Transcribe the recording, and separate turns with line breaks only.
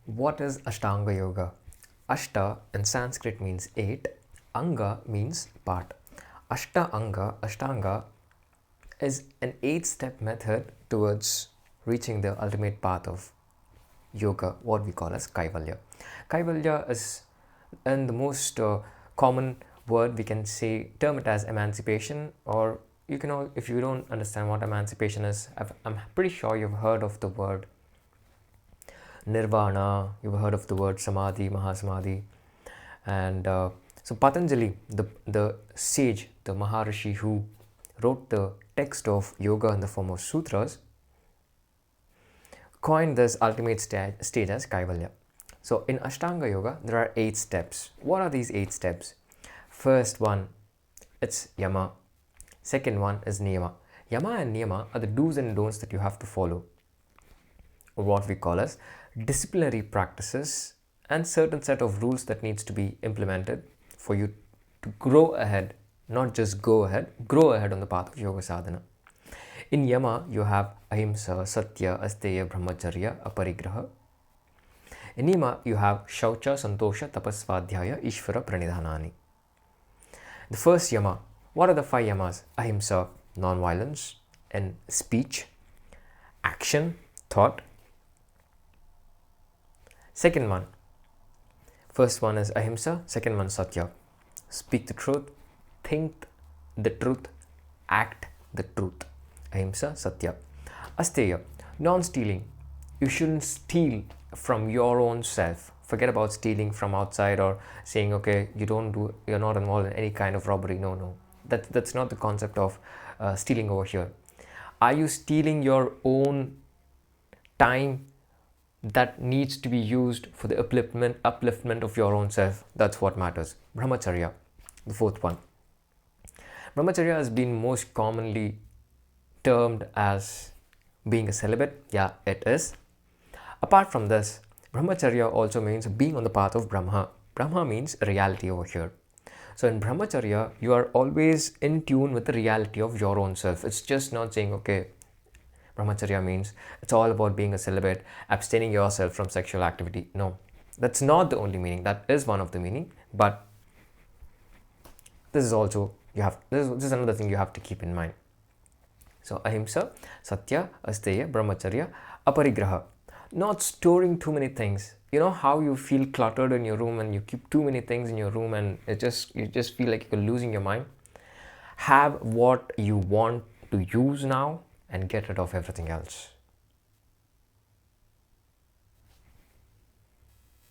What is Ashtanga Yoga? Ashta in Sanskrit means 8, Anga means part. Ashtanga, is an 8-step method towards reaching the ultimate path of yoga, what we call as Kaivalya. Kaivalya is, in the most common word, we can say, term it as emancipation, or you can all, if you don't understand what emancipation is, I'm pretty sure you've heard of the word nirvana, you've heard of the word samadhi, mahasamadhi. And so Patanjali, the sage, the Maharishi who wrote the text of yoga in the form of sutras, coined this ultimate stage as Kaivalya. So in Ashtanga Yoga, there are 8 steps. What are these 8 steps? First one, it's Yama. Second one is Niyama. Yama and Niyama are the do's and don'ts that you have to follow, or what we call as disciplinary practices and certain set of rules that needs to be implemented for you to grow ahead, not just go ahead, grow ahead on the path of yoga sadhana. In Yama, you have Ahimsa, Satya, Asteya, Brahmacharya, Aparigraha. In Niyama, you have Shaucha, Santosha, Tapasvadhyaya, Ishvara, Pranidhanani. The first Yama, what are the 5 Yamas? Ahimsa, non-violence, in speech, action, thought. Second one, first one is Ahimsa, second one Satya. Speak the truth, think the truth, act the truth. Ahimsa, Satya. Asteya, non-stealing. You shouldn't steal from your own self. Forget about stealing from outside or saying, okay, you're not involved in any kind of robbery. No. That's not the concept of stealing over here. Are you stealing your own time that needs to be used for the upliftment of your own self? That's what matters. Brahmacharya, the fourth one. Brahmacharya has been most commonly termed as being a celibate. Yeah, it is. Apart from this, Brahmacharya also means being on the path of Brahma. Brahma means reality over here. So in Brahmacharya, you are always in tune with the reality of your own self. It's just not saying, okay, Brahmacharya means it's all about being a celibate, abstaining yourself from sexual activity. No, that's not the only meaning. That is one of the meaning, but this is also, this is another thing you have to keep in mind. So Ahimsa, Satya, Asteya, Brahmacharya, Aparigraha. Not storing too many things. You know how you feel cluttered in your room and you keep too many things in your room and you just feel like you're losing your mind? Have what you want to use now and get rid of everything else.